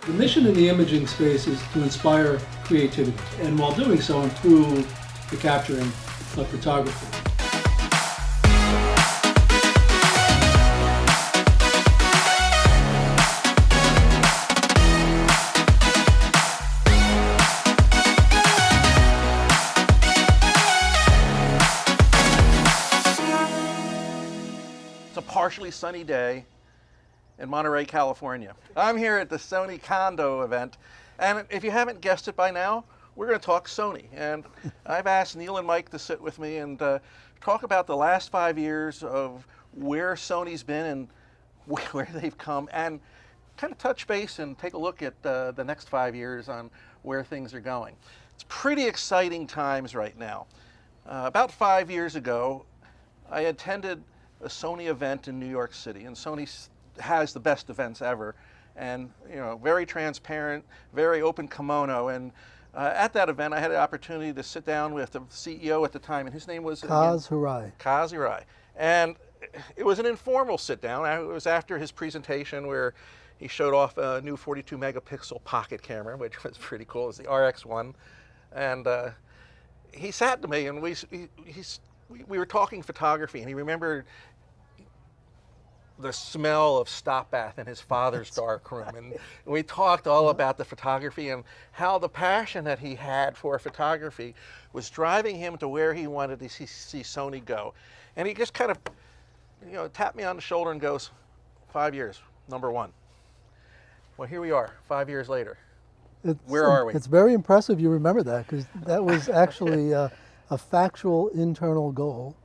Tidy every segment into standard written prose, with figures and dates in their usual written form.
The mission in the imaging space is to inspire creativity, and while doing so, improve the capturing of photography. It's a partially sunny day in Monterey, California. I'm here at the Sony Condo event, and if you haven't guessed it by now, we're going to talk Sony. And I've asked Neal and Mike to sit with me and talk about the last 5 years of where Sony's been and where they've come, and kind of touch base and take a look at the next 5 years on where things are going. It's pretty exciting times right now. About 5 years ago, I attended a Sony event in New York City, and Sony has the best events ever, and very transparent, very open kimono. And at that event, I had the opportunity to sit down with the CEO at the time, and his name was Kaz Hirai. And it was an informal sit down. It was after his presentation where he showed off a new 42 megapixel pocket camera, which was pretty cool. It was the RX1, and he sat to me, and we were talking photography, and he remembered the smell of stop bath in his father's dark room. And we talked all about the photography and how the passion that he had for photography was driving him to where he wanted to see Sony go. And he just kind of tapped me on the shoulder and goes, 5 years, number one. Well, here we are, 5 years later. Where are we? It's very impressive you remember that, because that was actually a factual internal goal,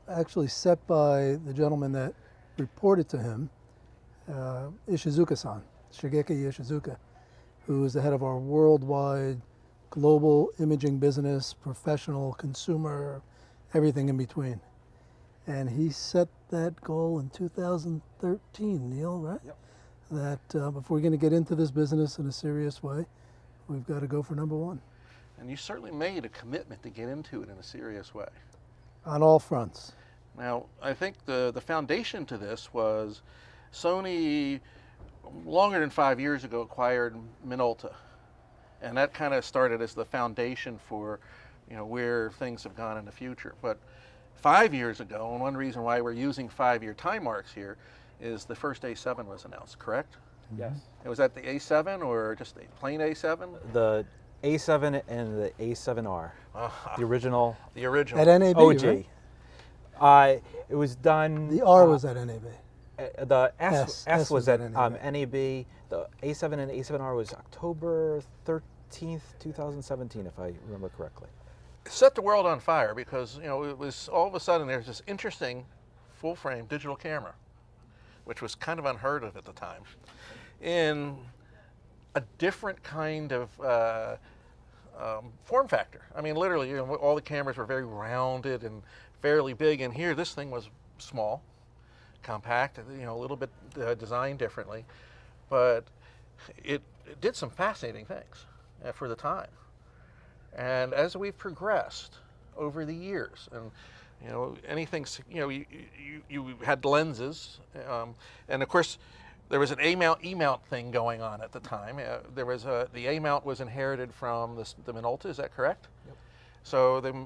actually set by the gentleman that reported to him, Ishizuka-san, Shigeki Ishizuka, who is the head of our worldwide global imaging business, professional, consumer, everything in between. And he set that goal in 2013, Neal, right? Yep. That if we're going to get into this business in a serious way, we've got to go for number one. And you certainly made a commitment to get into it in a serious way. On all fronts. Now, I think the foundation to this was Sony, longer than 5 years ago, acquired Minolta. And that kind of started as the foundation for where things have gone in the future. But 5 years ago, and one reason why we're using 5-year time marks here, is the first A7 was announced, correct? Yes. And was that the A7 or just a plain A7? The A7 and the A7R. The original. The original. At NAB, OG. right? It was done. The R was at NAB. The S S was at NAB. NAB. The A7 and A7R was October 13th, 2017, if I remember correctly. It set the world on fire because it was all of a sudden there's this interesting full-frame digital camera, which was kind of unheard of at the time, in a different kind of form factor. I mean, literally, all the cameras were very rounded and fairly big, and here this thing was small, compact, a little bit designed differently, but it did some fascinating things for the time. And as we've progressed over the years, and anything, you had lenses, and of course there was an A-mount, E-mount thing going on at the time. There was the A-mount was inherited from the Minolta, is that correct? Yep. So the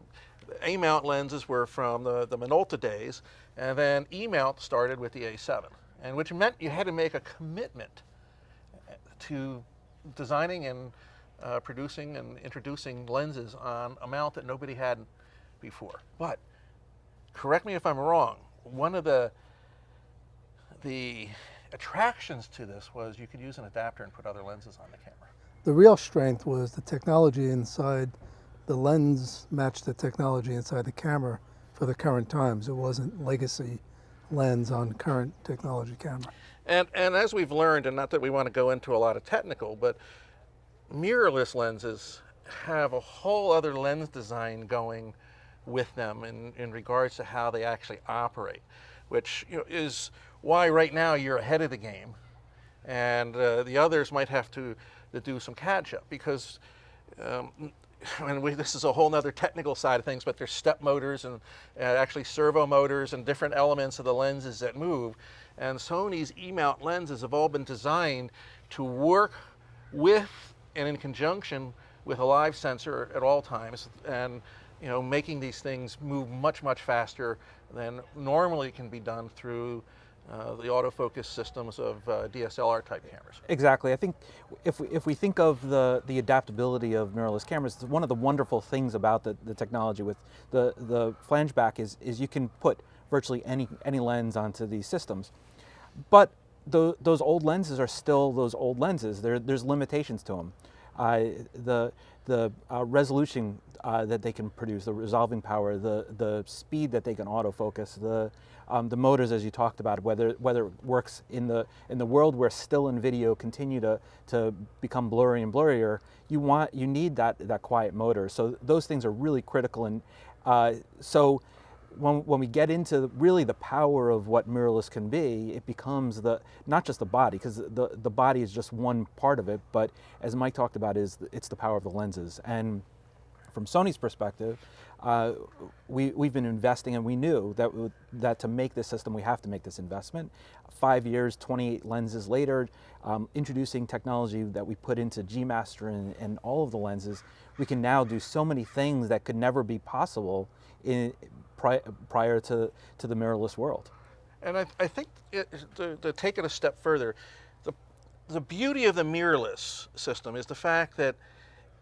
A-mount lenses were from the Minolta days, and then E-mount started with the A7, and which meant you had to make a commitment to designing and producing and introducing lenses on a mount that nobody had before. But correct me if I'm wrong, one of the attractions to this was you could use an adapter and put other lenses on the camera. The real strength was the technology inside the lens matched the technology inside the camera for the current times. It wasn't legacy lens on current technology camera. And as we've learned, and not that we want to go into a lot of technical, but mirrorless lenses have a whole other lens design going with them in regards to how they actually operate, which is why right now you're ahead of the game, and the others might have to do some catch up, because this is a whole nother technical side of things, but there's step motors and actually servo motors and different elements of the lenses that move. And Sony's E-mount lenses have all been designed to work with and in conjunction with a live sensor at all times, and making these things move much, much faster than normally can be done through the autofocus systems of DSLR type cameras. Exactly. I think if we think of the adaptability of mirrorless cameras, one of the wonderful things about the technology with the flange back is you can put virtually any lens onto these systems. But those old lenses are still those old lenses. There's limitations to them. The resolution that they can produce, the resolving power, the speed that they can autofocus, the motors, as you talked about, whether it works in the world where still and video continue to become blurry and blurrier, you need that quiet motor. So those things are really critical, and so when we get into really the power of what mirrorless can be, it becomes not just the body, because the body is just one part of it, but as Mike talked about, it's the power of the lenses. And from Sony's perspective, we've been investing, and we knew that to make this system, we have to make this investment. 5 years, 28 lenses later, introducing technology that we put into G-Master and all of the lenses, we can now do so many things that could never be possible prior to the mirrorless world. And I think to take it a step further, the beauty of the mirrorless system is the fact that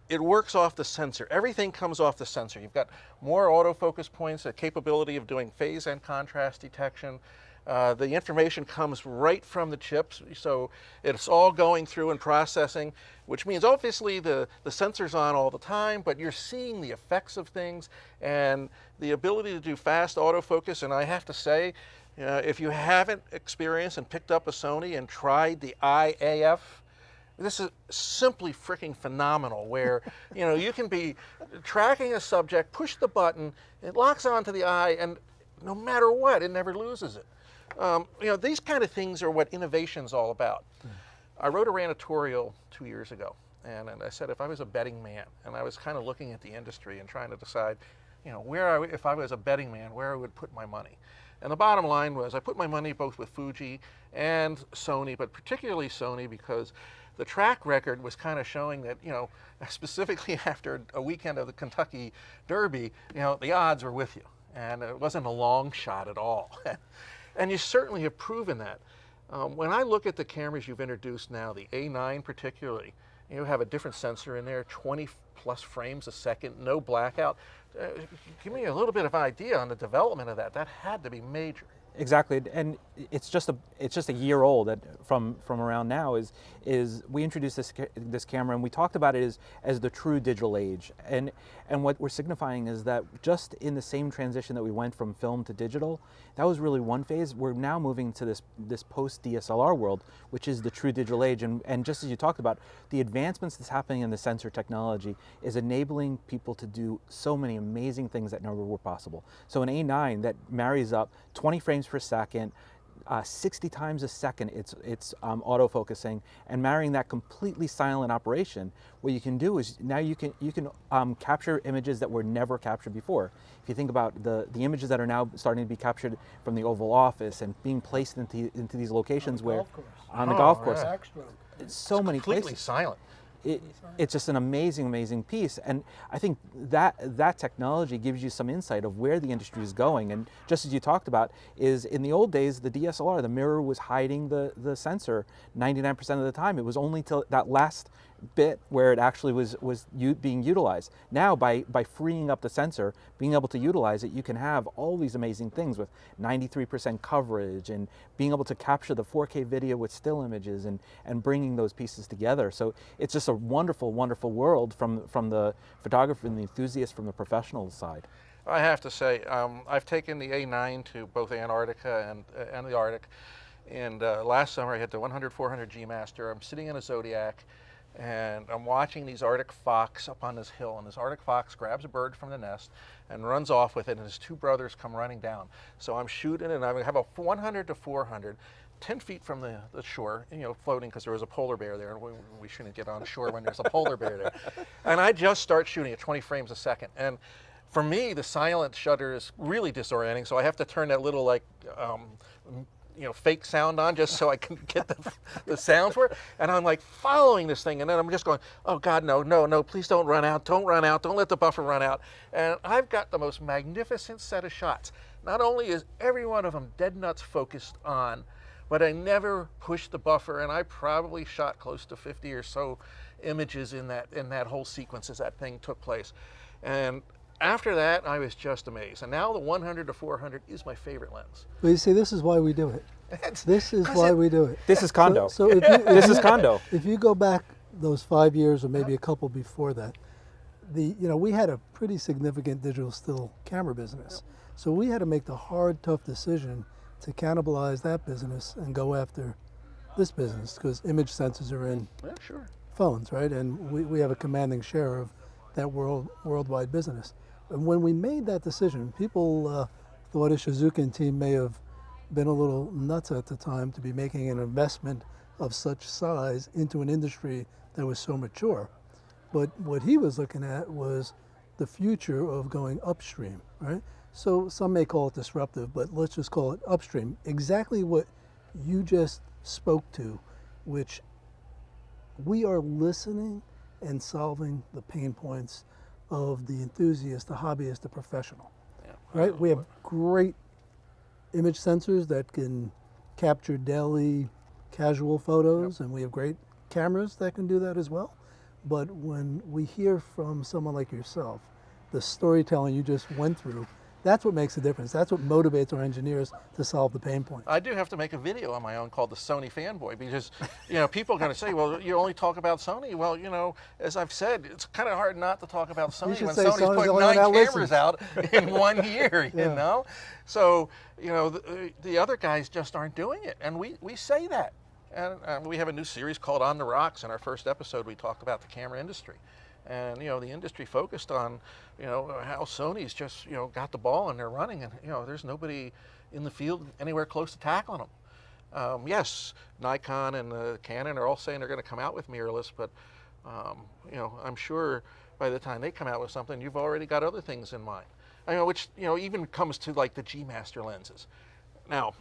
it works off the sensor. Everything comes off the sensor. You've got more autofocus points, a capability of doing phase and contrast detection. The information comes right from the chips, so it's all going through and processing, which means obviously the sensor's on all the time, but you're seeing the effects of things and the ability to do fast autofocus. And I have to say, if you haven't experienced and picked up a Sony and tried the IAF, this is simply freaking phenomenal, where you can be tracking a subject, push the button, it locks onto the eye, and no matter what, it never loses it. These kind of things are what innovation's all about. I wrote a ranatorial 2 years ago, and I said if I was a betting man, and I was kind of looking at the industry and trying to decide, if I was a betting man, where I would put my money. And the bottom line was I put my money both with Fuji and Sony, but particularly Sony, because the track record was kind of showing that, specifically after a weekend of the Kentucky Derby, the odds were with you. And it wasn't a long shot at all. And you certainly have proven that. When I look at the cameras you've introduced now, the A9 particularly, you have a different sensor in there, 20 plus frames a second, no blackout. Give me a little bit of idea on the development of that. That had to be major. Exactly, and it's just a year old from around now. Is we introduced this camera, and we talked about it as the true digital age, and what we're signifying is that just in the same transition that we went from film to digital, that was really one phase. We're now moving to this post DSLR world, which is the true digital age, and just as you talked about, the advancements that's happening in the sensor technology is enabling people to do so many amazing things that never were possible. So an A9 that marries up 20 frames per second, 60 times a second it's autofocusing, and marrying that completely silent operation, what you can do is now you can capture images that were never captured before. If you think about the images that are now starting to be captured from the Oval Office and being placed into these locations on the golf course, it's so many places. Completely silent. It's just an amazing piece, and I think that technology gives you some insight of where the industry is going. And just as you talked about, is in the old days, the DSLR, the mirror was hiding the sensor 99% of the time. It was only till that last bit where it actually was being utilized. Now, by freeing up the sensor, being able to utilize it, you can have all these amazing things with 93% coverage and being able to capture the 4K video with still images and bringing those pieces together. So it's just a wonderful world from the photographer and the enthusiast, from the professional side. I have to say, I've taken the A9 to both Antarctica and the Arctic, and last summer I had the 100-400 G-Master. I'm sitting in a Zodiac, and I'm watching these Arctic fox up on this hill, and this Arctic fox grabs a bird from the nest and runs off with it, and his two brothers come running down. So I'm shooting, and I have a 100-400, 10 feet from the shore, floating, because there was a polar bear there, and we shouldn't get on shore when there's a polar bear there. And I just start shooting at 20 frames a second. And for me, the silent shutter is really disorienting, so I have to turn that little fake sound on just so I can get the sounds for it. And I'm like following this thing, and then I'm just going, oh God, no, please don't run out, don't let the buffer run out. And I've got the most magnificent set of shots. Not only is every one of them dead nuts focused on, but I never pushed the buffer, and I probably shot close to 50 or so images in that whole sequence as that thing took place. And after that, I was just amazed. And now the 100 to 400 is my favorite lens. Well, you see, this is why we do it. This is why we do it. This is Condo. So if This is Condo. If you go back those 5 years, or maybe a couple before that, we had a pretty significant digital still camera business. So we had to make the hard, tough decision to cannibalize that business and go after this business, because image sensors are in phones, right? And we have a commanding share of that worldwide business. And when we made that decision, people thought a Shizuka and team may have been a little nuts at the time to be making an investment of such size into an industry that was so mature. But what he was looking at was the future of going upstream, right? So some may call it disruptive, but let's just call it upstream. Exactly what you just spoke to, which we are listening and solving the pain points of the enthusiast, the hobbyist, the professional, right? We have great image sensors that can capture daily casual photos, and we have great cameras that can do that as well. But when we hear from someone like yourself, the storytelling you just went through, that's what makes a difference. That's what motivates our engineers to solve the pain points. I do have to make a video on my own called the Sony Fanboy, because people are going to say, well, you only talk about Sony. Well, as I've said, it's kind of hard not to talk about Sony when Sony's putting 9 cameras out in 1 year, you know? So, the other guys just aren't doing it, and we say that. And we have a new series called On the Rocks. In our first episode, we talked about the camera industry. And, the industry focused on, how Sony's just, got the ball and they're running, and, there's nobody in the field anywhere close to tackling them. Yes, Nikon and Canon are all saying they're going to come out with mirrorless, but, I'm sure by the time they come out with something, you've already got other things in mind. Which, even comes to like the G Master lenses. Now,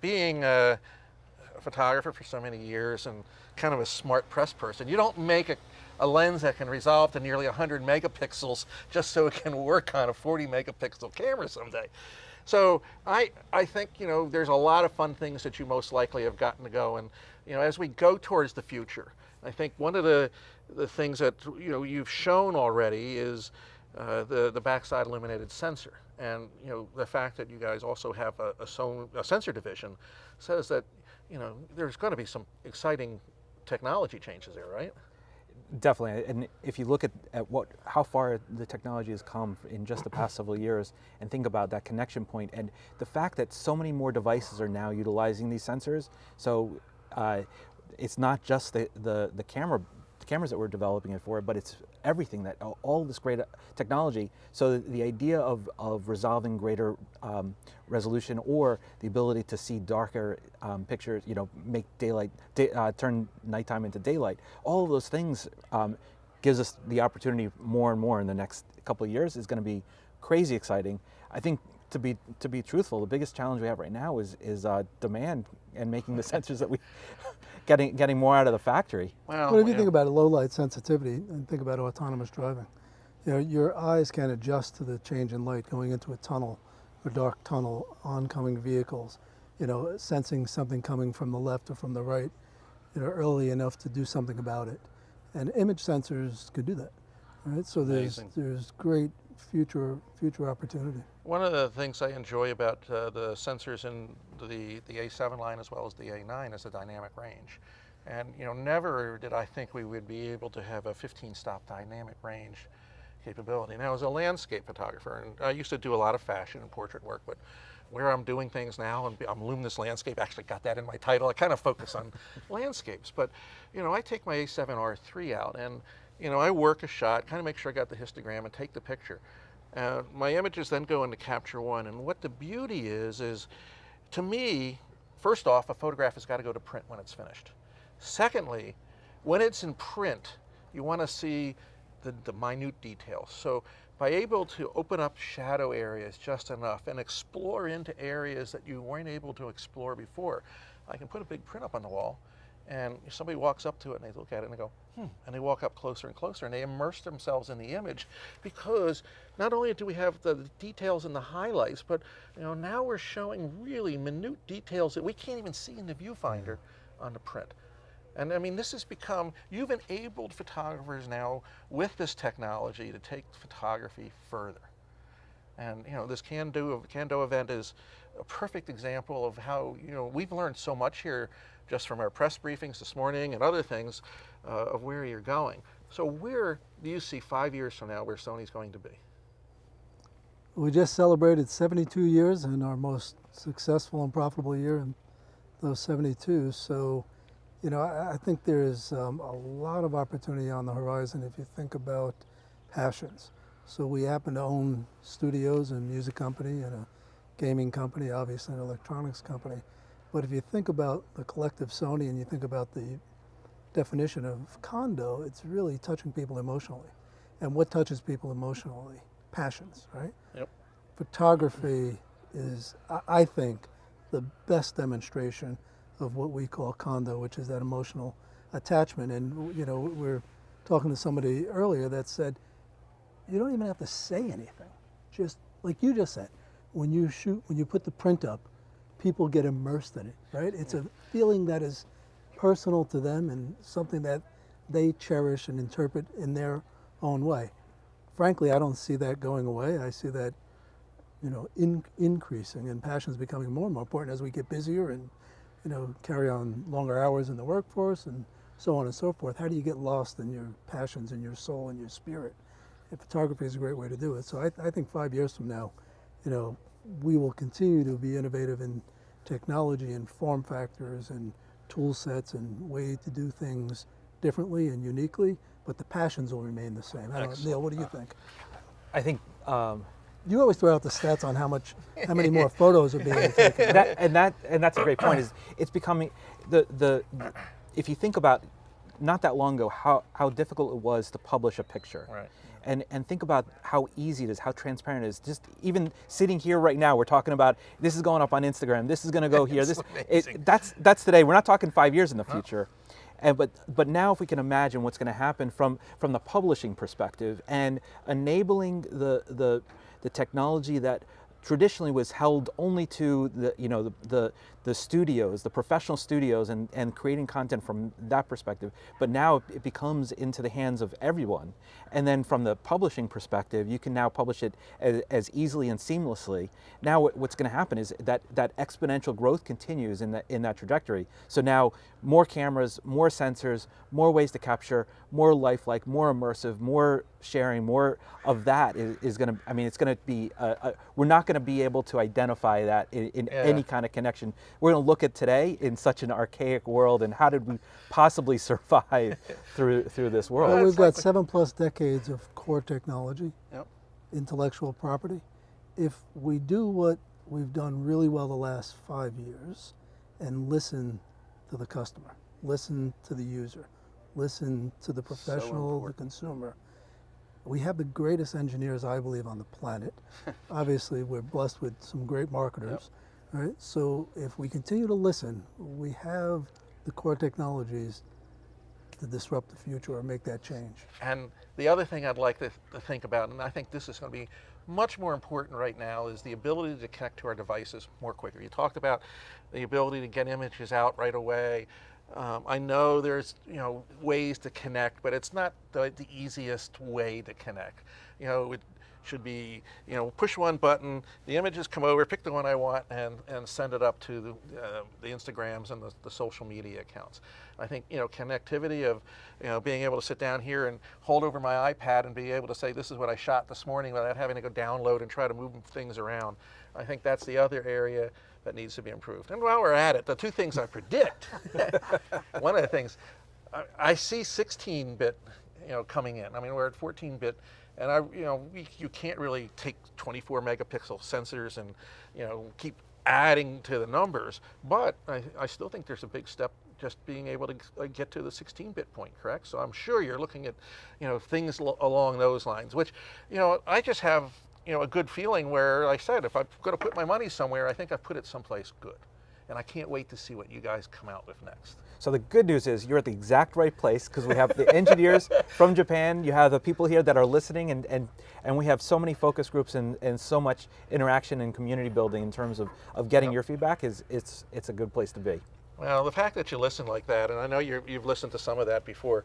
being a photographer for so many years and kind of a smart press person, you don't make a lens that can resolve to nearly 100 megapixels just so it can work on a 40 megapixel camera someday. So I think, there's a lot of fun things that you most likely have gotten to go. And, as we go towards the future, I think one of the things that, you've shown already is the backside illuminated sensor. And, the fact that you guys also have a sensor division says that, there's going to be some exciting technology changes there, right? Definitely, and if you look at how far the technology has come in just the past several years, and think about that connection point, and the fact that so many more devices are now utilizing these sensors, so it's not just the cameras that we're developing it for, but it's everything, that all this great technology. So the idea of resolving greater resolution, or the ability to see darker pictures, make daylight, turn nighttime into daylight, all of those things gives us the opportunity more and more in the next couple of years. Is going to be crazy exciting. I think, to be truthful, the biggest challenge we have right now is demand, and making the sensors that we getting more out of the factory. Well, if you think about it, low light sensitivity, and think about autonomous driving, your eyes can adjust to the change in light going into a tunnel, a dark tunnel, oncoming vehicles, sensing something coming from the left or from the right, early enough to do something about it. And image sensors could do that, right? So there's great future opportunity. One of the things I enjoy about the sensors in the A7 line as well as the A9 is the dynamic range. And never did I think we would be able to have a 15-stop dynamic range capability. Now, as a landscape photographer, and I used to do a lot of fashion and portrait work, but where I'm doing things now, and I'm Luminous-Landscape, actually got that in my title. I kind of focus on landscapes, but I take my A7R III out, and I work a shot, kind of make sure I got the histogram and take the picture. My images then go into Capture One, and what the beauty is to me, first off, a photograph has got to go to print when it's finished. Secondly, when it's in print, you want to see the minute details. So by able to open up shadow areas just enough and explore into areas that you weren't able to explore before. I can put a big print up on the wall, and somebody walks up to it and they look at it and they go, and they walk up closer and closer and they immerse themselves in the image, because not only do we have the details and the highlights, but now we're showing really minute details that we can't even see in the viewfinder on the print. And I mean, this has become, you've enabled photographers now with this technology to take photography further. And this Kando event is a perfect example of how we've learned so much here just from our press briefings this morning and other things of where you're going. So where do you see 5 years from now where Sony's going to be? We just celebrated 72 years and our most successful and profitable year in those 72. So, I think there's a lot of opportunity on the horizon if you think about passions. So we happen to own studios and music company and a gaming company, obviously an electronics company. But if you think about the collective Sony and you think about the definition of Condo, it's really touching people emotionally. And what touches people emotionally? Passions, right? Yep. Photography is, I think, the best demonstration of what we call Condo, which is that emotional attachment. And we're talking to somebody earlier that said, you don't even have to say anything. Just like you just said, when you put the print up, people get immersed in it, right? It's a feeling that is personal to them and something that they cherish and interpret in their own way. Frankly, I don't see that going away. I see that, increasing, and passions becoming more and more important as we get busier and, carry on longer hours in the workforce and so on and so forth. How do you get lost in your passions and your soul and your spirit? And photography is a great way to do it. So I think 5 years from now, we will continue to be innovative in technology and form factors and tool sets and way to do things differently and uniquely, but the passions will remain the same. I don't know, Neil, what do you think? I think You always throw out the stats on how many more photos are being taken. and that's a great point. Is it's becoming if you think about not that long ago how difficult it was to publish a picture. Right. And think about how easy it is, how transparent it is. Just even sitting here right now, we're talking about this is going up on Instagram, this is going to go here. That's today. We're not talking 5 years in the future. But now if we can imagine what's going to happen from the publishing perspective and enabling the technology that traditionally was held only to the studios, the professional studios, and creating content from that perspective. But now it becomes into the hands of everyone. And then from the publishing perspective, you can now publish it as easily and seamlessly. Now what's going to happen is that exponential growth continues in that trajectory. So now more cameras, more sensors, more ways to capture, more lifelike, more immersive, more sharing, more of that is going to, it's going to be, we're not going to be able to identify that in any kind of connection. We're going to look at today in such an archaic world, and how did we possibly survive through this world? Well, we've got 7+ decades of core technology, Yep. intellectual property. If we do what we've done really well the last 5 years and listen to the customer, listen to the user, listen to the professional, the consumer, we have the greatest engineers, I believe, on the planet. Obviously, we're blessed with some great marketers, right? So if we continue to listen, we have the core technologies to disrupt the future or make that change. And the other thing I'd like to think about, and I think this is going to be much more important right now, is the ability to connect to our devices more quicker. You talked about the ability to get images out right away. I know there's ways to connect, but it's not the easiest way to connect. It should be push one button, the images come over, pick the one I want, and send it up to the Instagrams and the social media accounts. I think connectivity of being able to sit down here and hold over my iPad and be able to say this is what I shot this morning without having to go download and try to move things around. I think that's the other area that needs to be improved. And while we're at it, the two things I predict, one of the things, I see 16-bit coming in. We're at 14-bit, and you can't really take 24 megapixel sensors and keep adding to the numbers, but I still think there's a big step just being able to get to the 16-bit point, correct? So I'm sure you're looking at, things along those lines, which, I just have, a good feeling where, like I said, if I'm going to put my money somewhere, I think I've put it someplace good. And I can't wait to see what you guys come out with next. So the good news is you're at the exact right place, because we have the engineers from Japan, you have the people here that are listening, and we have so many focus groups and so much interaction and community building in terms of getting your feedback. It's a good place to be. Well, the fact that you listen like that, and I know you've listened to some of that before,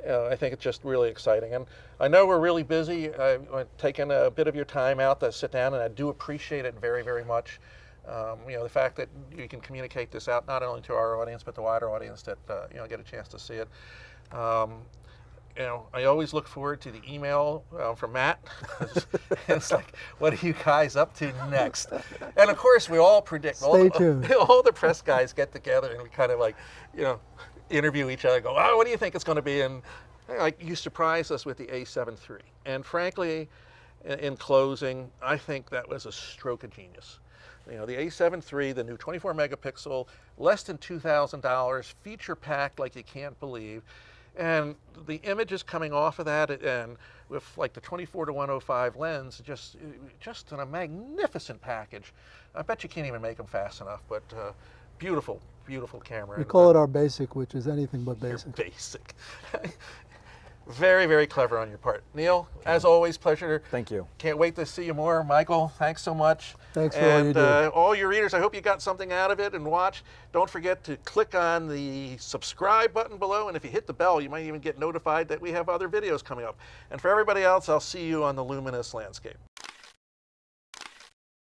I think it's just really exciting. And I know we're really busy. I've taken a bit of your time out to sit down, and I do appreciate it very, very much. The fact that you can communicate this out not only to our audience, but the wider audience that get a chance to see it. I always look forward to the email from Matt. It's like, what are you guys up to next? And of course, we all predict. Stay tuned. All the press guys get together and we kind of interview each other. And go, oh, what do you think it's going to be? And you surprised us with the A7 III. And frankly, in closing, I think that was a stroke of genius. The A7 III, the new 24 megapixel, less than $2,000, feature packed like you can't believe. And the images coming off of that, and with like the 24-105 lens, just in a magnificent package. I bet you can't even make them fast enough, but beautiful, beautiful camera. We call it our basic, which is anything but basic. Basic. Very, very clever on your part. Neal, as always, pleasure. Thank you. Can't wait to see you more. Michael, thanks so much. Thanks for all you do. All your readers, I hope you got something out of it and watch. Don't forget to click on the subscribe button below, and if you hit the bell, you might even get notified that we have other videos coming up. And for everybody else, I'll see you on the Luminous Landscape.